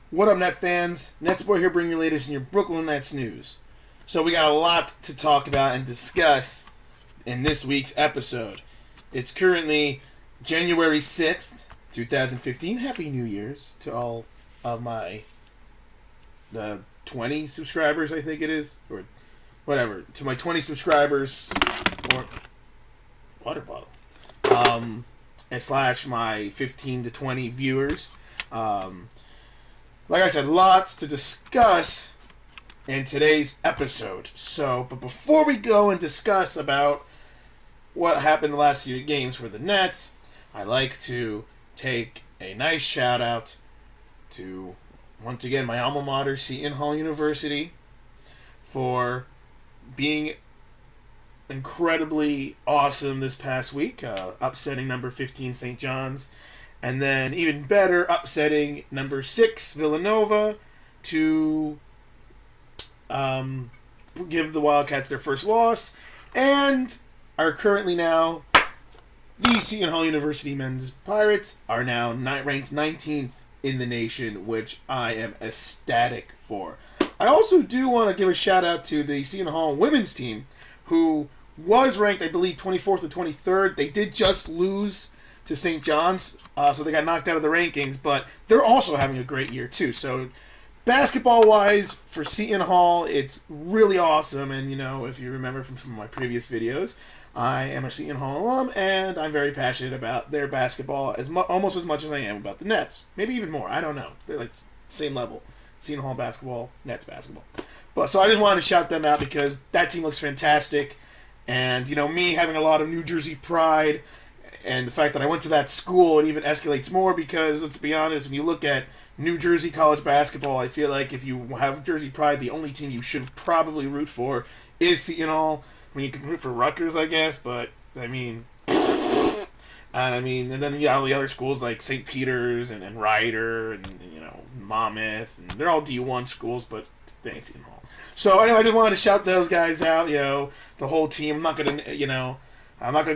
What up, Net fans? NetsBoy here, bringing you the latest in your Brooklyn Nets news. So we got a lot to talk about and discuss in this week's episode. It's currently January 6th, 2015. Happy New Year's to all of my 20 subscribers, I think it is. Or whatever. To my 20 subscribers. Or water bottle. And slash my 15 to 20 viewers. Like I said, lots to discuss in today's episode. But before we go and discuss about what happened the last few games for the Nets, I'd like to take a nice shout out to, once again, my alma mater, Seton Hall University, for being incredibly awesome this past week, upsetting number 15 St. John's. And then, even better, upsetting number 6, Villanova, to give the Wildcats their first loss. And are currently now, the Seton Hall University men's Pirates are now ranked 19th in the nation, which I am ecstatic for. I also do want to give a shout out to the Seton Hall women's team, who was ranked, I believe, 24th or 23rd. They did just lose to St. John's, so they got knocked out of the rankings, but they're also having a great year too. So basketball-wise, for Seton Hall, it's really awesome, and if you remember from my previous videos, I am a Seton Hall alum, and I'm very passionate about their basketball, almost as much as I am about the Nets. Maybe even more, I don't know. They're like same level. Seton Hall basketball, Nets basketball. So I just wanted to shout them out because that team looks fantastic, and me having a lot of New Jersey pride, and the fact that I went to that school, it even escalates more because, let's be honest, when you look at New Jersey college basketball, I feel like if you have Jersey pride, the only team you should probably root for is Seton Hall. I mean, you can root for Rutgers, I guess, but, and then all the other schools like St. Peter's and Rider and Monmouth, and they're all D1 schools, but they ain't Seton Hall. So, anyway, I just wanted to shout those guys out, the whole team. I'm not going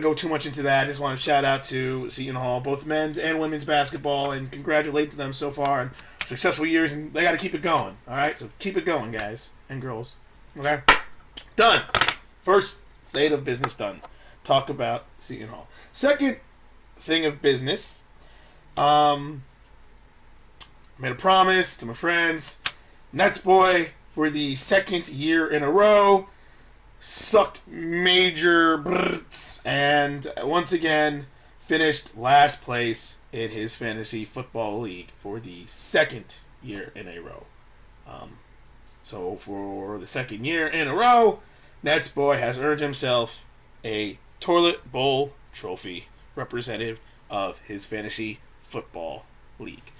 to go too much into that. I just want to shout out to Seton Hall, both men's and women's basketball, and congratulate them so far on successful years, and they got to keep it going, all right? So keep it going, guys and girls. Okay? Done. First state of business done. Talk about Seton Hall. Second thing of business, made a promise to my friends. NetsBoy, for the second year in a row, sucked major brrts, and once again finished last place in his fantasy football league for the second year in a row. So for the second year in a row, NetsBoy has earned himself a toilet bowl trophy representative of his fantasy football league.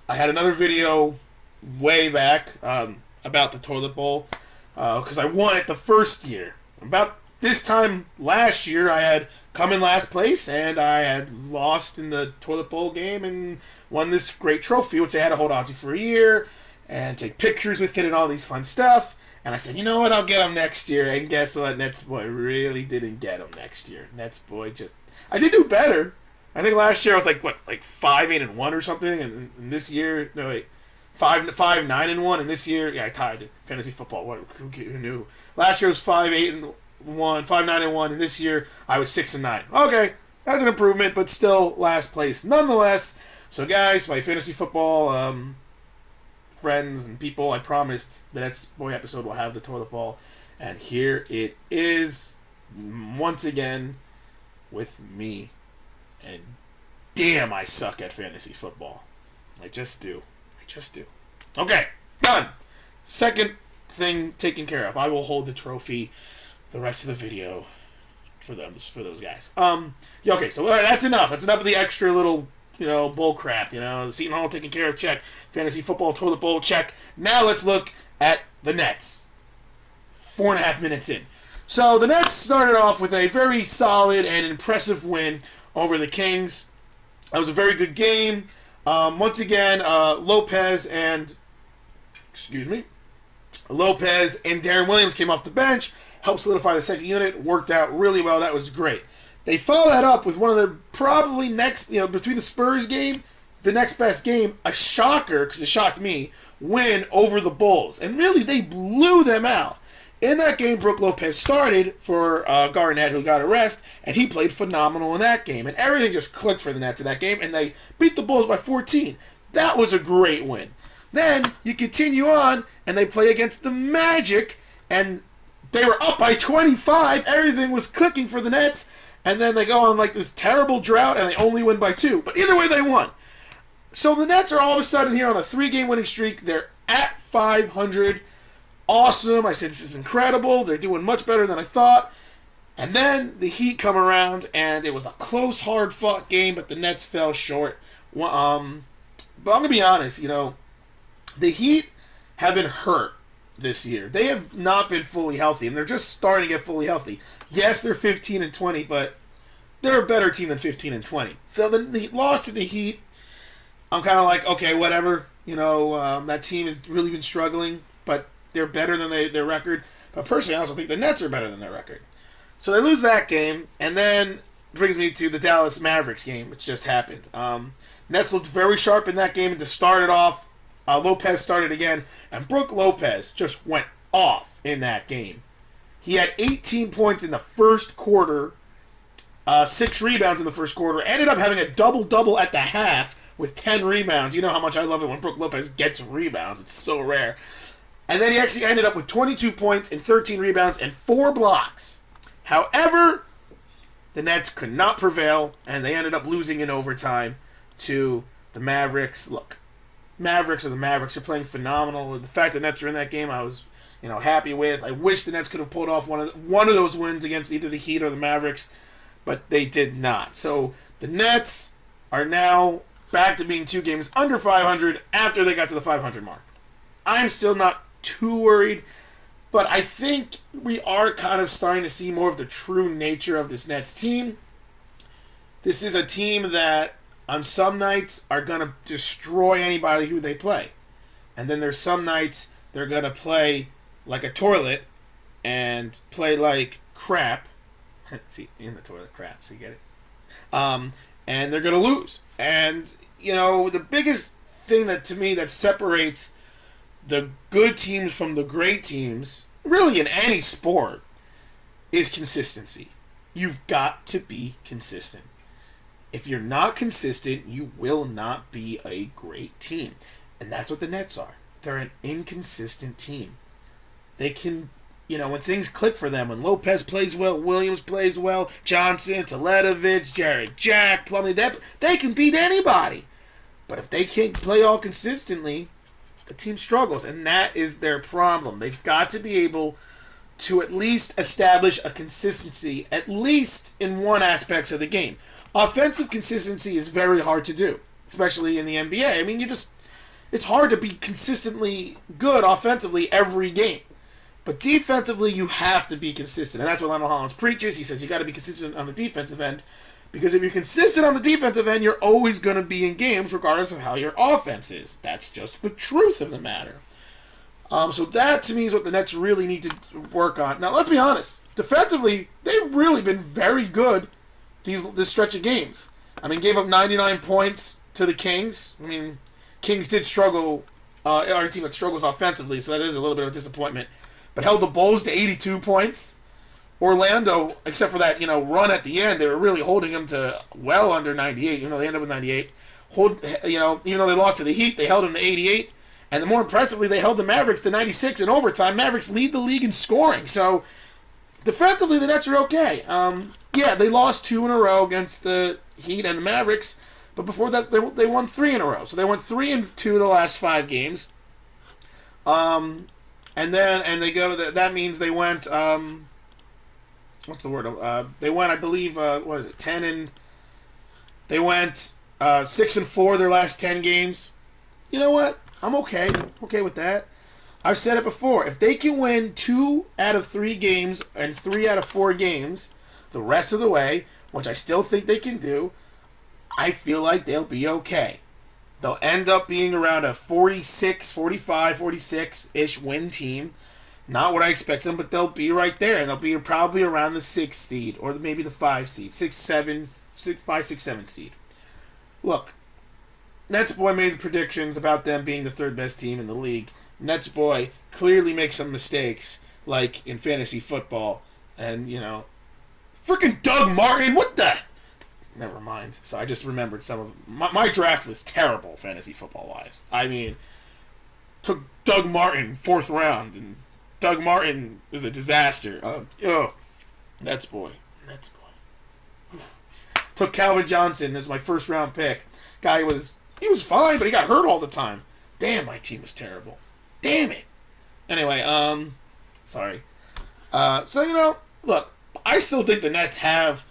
I had another video way back about the toilet bowl, because I won it the first year. About this time last year, I had come in last place, and I had lost in the toilet bowl game and won this great trophy, which I had to hold on to for a year and take pictures with it and all these fun stuff. And I said, you know what, I'll get them next year. And guess what? NetsBoy really didn't get them next year. NetsBoy I did do better. I think last year I was like 5-8-1 or something, and this year, 5-9-1, and this year, I tied fantasy football. Who knew? Last year was 5-8-1, 5-9-1, and this year I was 6-9. Okay, that's an improvement, but still last place nonetheless. So, guys, my fantasy football friends and people, I promised the NetsBoy episode will have the toilet bowl, and here it is once again with me. And damn, I suck at fantasy football. I just do. Okay, done. Second thing taken care of. I will hold the trophy the rest of the video for those guys. Okay, so that's enough. That's enough of the extra little, bull crap. Seton Hall taken care of, check. Fantasy football toilet bowl, check. Now let's look at the Nets. 4.5 minutes in. So the Nets started off with a very solid and impressive win over the Kings. That was a very good game. Once again, Lopez and Darren Williams came off the bench, helped solidify the second unit, worked out really well. That was great. They followed that up with one of the probably next, between the Spurs game the next best game, a shocker, because it shocked me, win over the Bulls. And really, they blew them out. In that game, Brook Lopez started for Garnett, who got a rest, and he played phenomenal in that game. And everything just clicked for the Nets in that game, and they beat the Bulls by 14. That was a great win. Then you continue on, and they play against the Magic, and they were up by 25. Everything was clicking for the Nets, and then they go on like this terrible drought, and they only win by 2. But either way, they won. So the Nets are all of a sudden here on a 3-game winning streak. They're at 500. Awesome. I said, this is incredible. They're doing much better than I thought. And then the Heat come around, and it was a close, hard-fought game, but the Nets fell short. But I'm going to be honest, the Heat have been hurt this year. They have not been fully healthy, and they're just starting to get fully healthy. Yes, they're 15-20, but they're a better team than 15-20. So the loss to the Heat, I'm kind of like, okay, whatever. That team has really been struggling, but they're better than their record. But personally, I also think the Nets are better than their record. So they lose that game, and then brings me to the Dallas Mavericks game, which just happened. Nets looked very sharp in that game, and to start it off, Lopez started again, and Brook Lopez just went off in that game. He had 18 points in the first quarter, 6 rebounds in the first quarter, ended up having a double-double at the half with 10 rebounds. You know how much I love it when Brook Lopez gets rebounds. It's so rare. And then he actually ended up with 22 points and 13 rebounds and 4 blocks. However, the Nets could not prevail, and they ended up losing in overtime to the Mavericks. Look, Mavericks are the Mavericks. They're playing phenomenal. The fact that the Nets are in that game, I was, happy with. I wish the Nets could have pulled off one of those wins against either the Heat or the Mavericks, but they did not. So the Nets are now back to being 2 games under 500 after they got to the 500 mark. I'm still not too worried, but I think we are kind of starting to see more of the true nature of this Nets team. This is a team that on some nights are going to destroy anybody who they play. And then there's some nights they're going to play like a toilet and play like crap. See, in the toilet, crap, so you get it? And they're going to lose. And, the biggest thing that, to me, that separates the good teams from the great teams, really in any sport, is consistency. You've got to be consistent. If you're not consistent, you will not be a great team. And that's what the Nets are. They're an inconsistent team. They can, when things click for them, when Lopez plays well, Williams plays well, Johnson, Teletovic, Jared Jack, Plumlee, they can beat anybody. But if they can't play all consistently, the team struggles, and that is their problem. They've got to be able to at least establish a consistency, at least in one aspect of the game. Offensive consistency is very hard to do, especially in the NBA. I mean, it's hard to be consistently good offensively every game. But defensively, you have to be consistent, and that's what Lionel Hollins preaches. He says you got to be consistent on the defensive end, because if you're consistent on the defensive end, you're always going to be in games regardless of how your offense is. That's just the truth of the matter. So that, to me, is what the Nets really need to work on. Now, let's be honest. Defensively, they've really been very good this stretch of games. I mean, gave up 99 points to the Kings. I mean, Kings did struggle. Our team that struggles offensively, so that is a little bit of a disappointment. But held the Bulls to 82 points. Orlando, except for that, run at the end, they were really holding them to well under 98. They ended up with 98. Even though they lost to the Heat, they held them to 88. And the more impressively, they held the Mavericks to 96 in overtime. Mavericks lead the league in scoring. So, defensively, the Nets are okay. They lost 2 in a row against the Heat and the Mavericks. But before that, they won 3 in a row. So they went 3-2 the last 5 games. And they go. That means they went. What's the word? They went, I believe. 10 and. They went 6-4 their last 10 games. You know what? I'm okay. I'm okay with that. I've said it before. If they can win 2 out of 3 games and 3 out of 4 games the rest of the way, which I still think they can do, I feel like they'll be okay. They'll end up being around a 46, 45, 46-ish win team. Not what I expect them, but they'll be right there. And they'll be probably around the 6th seed, or maybe the 5 seed. 5, 6, 7 seed. Look, NetsBoy made the predictions about them being the third best team in the league. NetsBoy clearly makes some mistakes, like in fantasy football. And, freaking Doug Martin, what the... Never mind. So I just remembered some of... My draft was terrible, fantasy football-wise. I mean, took Doug Martin, 4th round, and Doug Martin was a disaster. NetsBoy. Took Calvin Johnson as my 1st-round pick. Guy he was fine, but he got hurt all the time. Damn, my team was terrible. Damn it. Anyway, sorry. Look, I still think the Nets have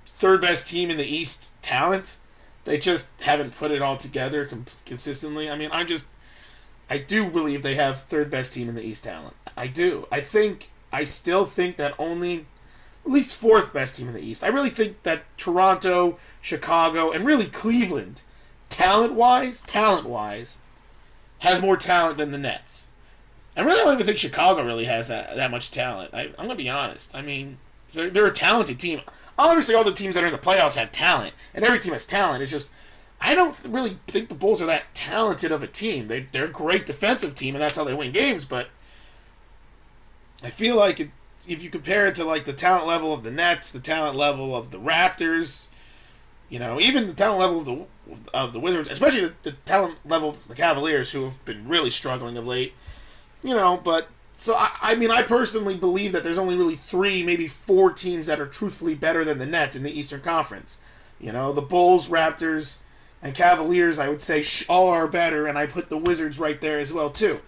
3rd best team in the East talent. They just haven't put it all together consistently. I mean, I do believe they have 3rd best team in the East talent. I do. I still think that only at least 4th best team in the East. I really think that Toronto, Chicago, and really Cleveland, talent-wise, has more talent than the Nets. I really don't even think Chicago really has that much talent. I'm going to be honest. I mean, they're a talented team. Obviously, all the teams that are in the playoffs have talent, and every team has talent. It's just, I don't really think the Bulls are that talented of a team. They're a great defensive team, and that's how they win games, but I feel like if you compare it to like the talent level of the Nets, the talent level of the Raptors, even the talent level of the Wizards, especially the talent level of the Cavaliers, who have been really struggling of late, but so I personally believe that there's only really 3, maybe 4 teams that are truthfully better than the Nets in the Eastern Conference. The Bulls, Raptors, and Cavaliers, I would say all are better, and I put the Wizards right there as well too.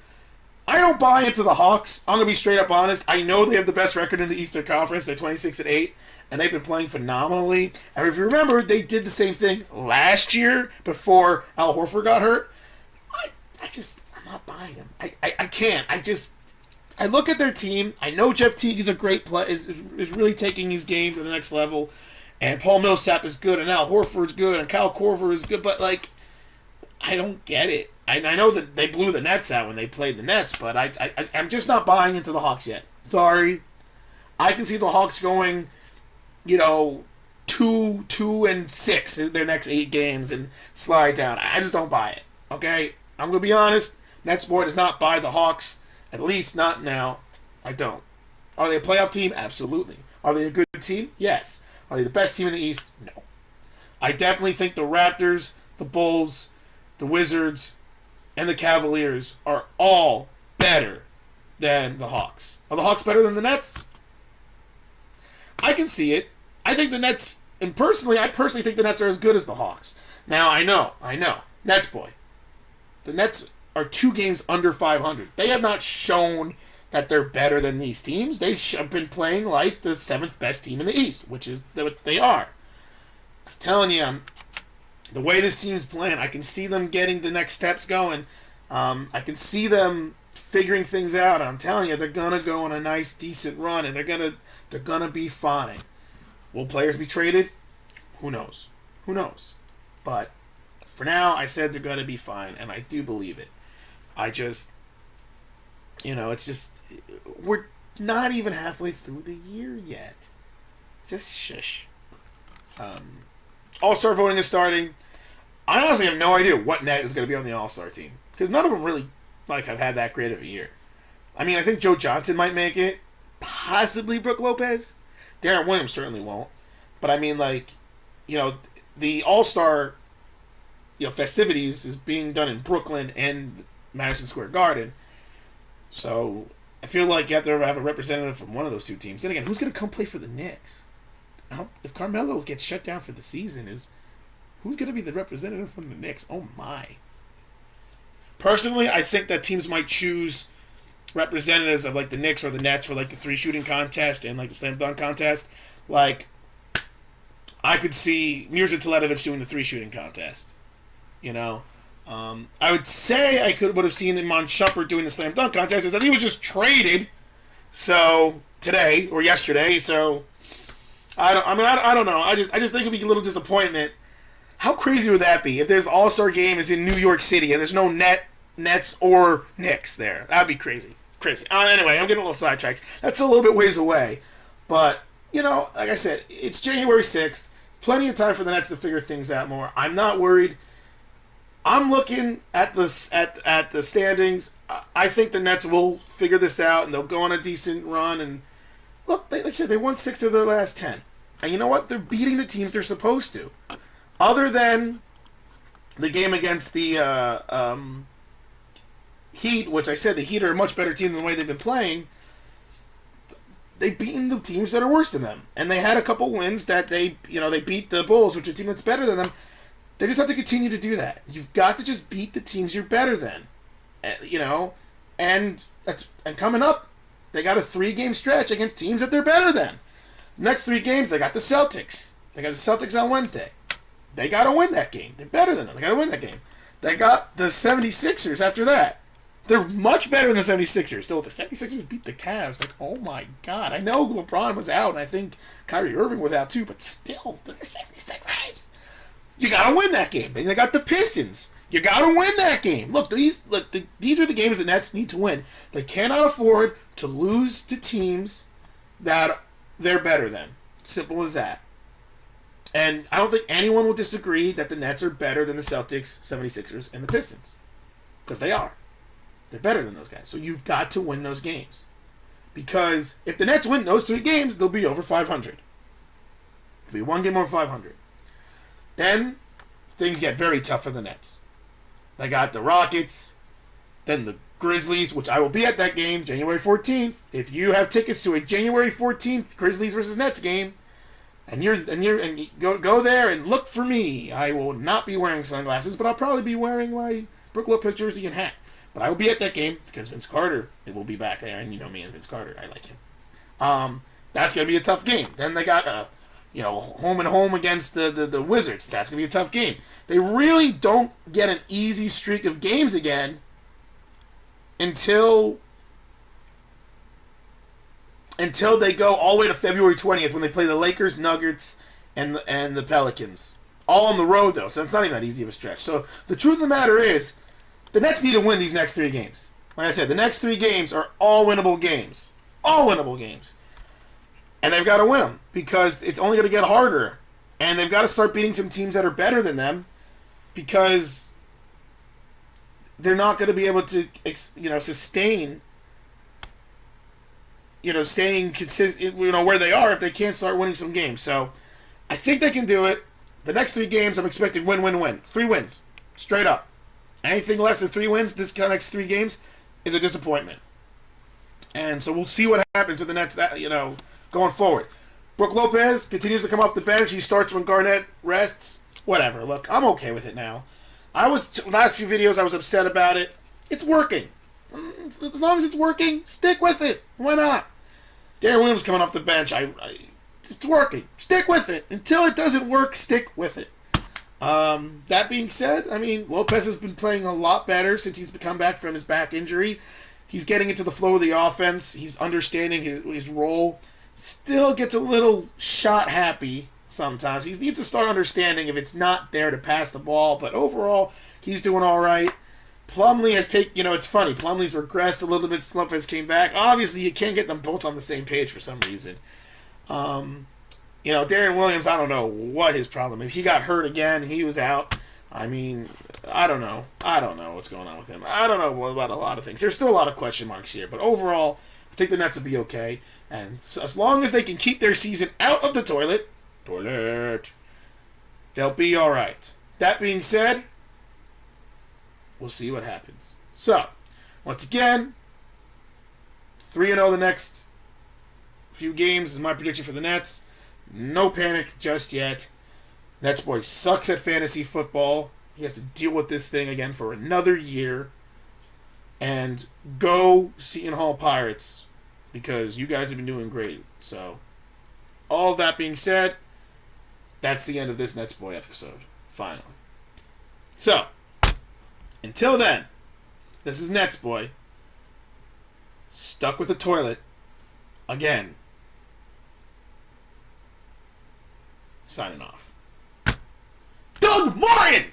I don't buy into the Hawks. I'm going to be straight up honest. I know they have the best record in the Eastern Conference. They're 26-8, and they've been playing phenomenally. And if you remember, they did the same thing last year before Al Horford got hurt. I'm not buying them. I can't. I look at their team. I know Jeff Teague is a great player, is really taking his game to the next level, and Paul Millsap is good, and Al Horford's good, and Kyle Korver is good, but, I don't get it. I know that they blew the Nets out when they played the Nets, but I'm just not buying into the Hawks yet. Sorry. I can see the Hawks going, 2-6 in their next 8 games and slide down. I just don't buy it. Okay? I'm going to be honest. NetsBoy does not buy the Hawks. At least not now. I don't. Are they a playoff team? Absolutely. Are they a good team? Yes. Are they the best team in the East? No. I definitely think the Raptors, the Bulls, the Wizards, and the Cavaliers are all better than the Hawks. Are the Hawks better than the Nets? I can see it. I think the Nets, I personally think the Nets are as good as the Hawks. Now, I know. NetsBoy. The Nets are 2 games under 500. They have not shown that they're better than these teams. They have been playing like the 7th best team in the East, which is what they are. I'm telling you, the way this team's playing, I can see them getting the next steps going. I can see them figuring things out. I'm telling you, they're gonna go on a nice, decent run, and they're gonna be fine. Will players be traded? Who knows? But for now, I said they're gonna be fine, and I do believe it. I just, it's just, we're not even halfway through the year yet. Just shush. All-Star voting is starting. I honestly have no idea what net is going to be on the All-Star team, because none of them really have had that great of a year. I mean, I think Joe Johnson might make it, possibly Brook Lopez. Darren Williams certainly won't. But I mean, the All-Star, festivities is being done in Brooklyn and Madison Square Garden. So I feel like you have to have a representative from one of those 2 teams. Then again, who's going to come play for the Knicks? If Carmelo gets shut down for the season, who's going to be the representative from the Knicks? Oh, my. Personally, I think that teams might choose representatives of, the Knicks or the Nets for, the 3-shooting contest and, the slam dunk contest. I could see Mirza Teletovic doing the 3-shooting contest. I would say I would have seen Iman Shumpert doing the slam dunk contest, is that he was just traded today or yesterday, so I don't know. I just think it'd be a little disappointment. How crazy would that be if there's All-Star game is in New York City and there's no Nets or Knicks there? That'd be crazy. Anyway, I'm getting a little sidetracked. That's a little bit ways away. But, like I said, it's January 6th. Plenty of time for the Nets to figure things out more. I'm not worried. I'm looking at the standings. I think the Nets will figure this out and they'll go on a decent run. And look, like I said, they won 6 of their last 10. And you know what? They're beating the teams they're supposed to. Other than the game against the Heat, which I said the Heat are a much better team than the way they've been playing, they've beaten the teams that are worse than them. And they had a couple wins that they beat the Bulls, which are a team that's better than them. They just have to continue to do that. You've got to just beat the teams you're better than. And coming up, they got a 3-game stretch against teams that they're better than. Next 3 games, they got the Celtics. They got the Celtics on Wednesday. They got to win that game. They're better than them. They got to win that game. They got the 76ers after that. They're much better than the 76ers. Still, the 76ers beat the Cavs. Like, oh my God. I know LeBron was out, and I think Kyrie Irving was out too, but still, the 76ers. You got to win that game. Then they got the Pistons. You got to win that game. Look, these are the games the Nets need to win. They cannot afford to lose to teams that they're better than. Simple as that. And I don't think anyone will disagree that the Nets are better than the Celtics, 76ers, and the Pistons. Because they are. They're better than those guys. So you've got to win those games. Because if the Nets win those 3 games, they'll be over 500. They'll be 1 game over 500. Then things get very tough for the Nets. They got the Rockets, then the Grizzlies, which I will be at that game, January 14th. If you have tickets to a January 14th Grizzlies versus Nets game, and you go there and look for me. I will not be wearing sunglasses, but I'll probably be wearing my Brook Lopez jersey and hat. But I will be at that game because Vince Carter will be back there, and you know me and Vince Carter, I like him. That's gonna be a tough game. Then they got home and home against the Wizards. That's gonna be a tough game. They really don't get an easy streak of games again until they go all the way to February 20th when they play the Lakers, Nuggets, and the Pelicans. All on the road, though, so it's not even that easy of a stretch. So the truth of the matter is, the Nets need to win these next 3 games. Like I said, the next 3 games are all winnable games. All winnable games. And they've got to win them because it's only going to get harder. And they've got to start beating some teams that are better than them because they're not going to be able to sustain staying consistent, where they are if they can't start winning some games. So I think they can do it. The next 3 games, I'm expecting win. 3 wins. Straight up. Anything less than 3 wins this next 3 games is a disappointment. And so we'll see what happens with the Nets going forward. Brook Lopez continues to come off the bench. He starts when Garnett rests. Whatever. Look, I'm okay with it now. Last few videos I was upset about it. It's working. As long as it's working, stick with it. Why not? Darren Williams coming off the bench. It's working. Stick with it. Until it doesn't work, stick with it. That being said, Lopez has been playing a lot better since he's come back from his back injury. He's getting into the flow of the offense. He's understanding his role. Still gets a little shot happy sometimes. He needs to start understanding if it's not there to pass the ball. But overall, he's doing all right. Plumlee has it's funny. Plumlee's regressed a little bit since Lopez came back. Obviously, you can't get them both on the same page for some reason. Darren Williams, I don't know what his problem is. He got hurt again. He was out. I don't know. I don't know what's going on with him. I don't know about a lot of things. There's still a lot of question marks here. But overall, I think the Nets will be okay. And so as long as they can keep their season out of the toilet, they'll be all right. That being said, we'll see what happens. So, once again, 3-0 the next few games is my prediction for the Nets. No panic just yet. NetsBoy sucks at fantasy football. He has to deal with this thing again for another year. And go Seton Hall Pirates, because you guys have been doing great. So, all that being said, that's the end of this NetsBoy episode. Finally. So, until then, this is NetsBoy. Stuck with the toilet. Again. Signing off. Doug Martin!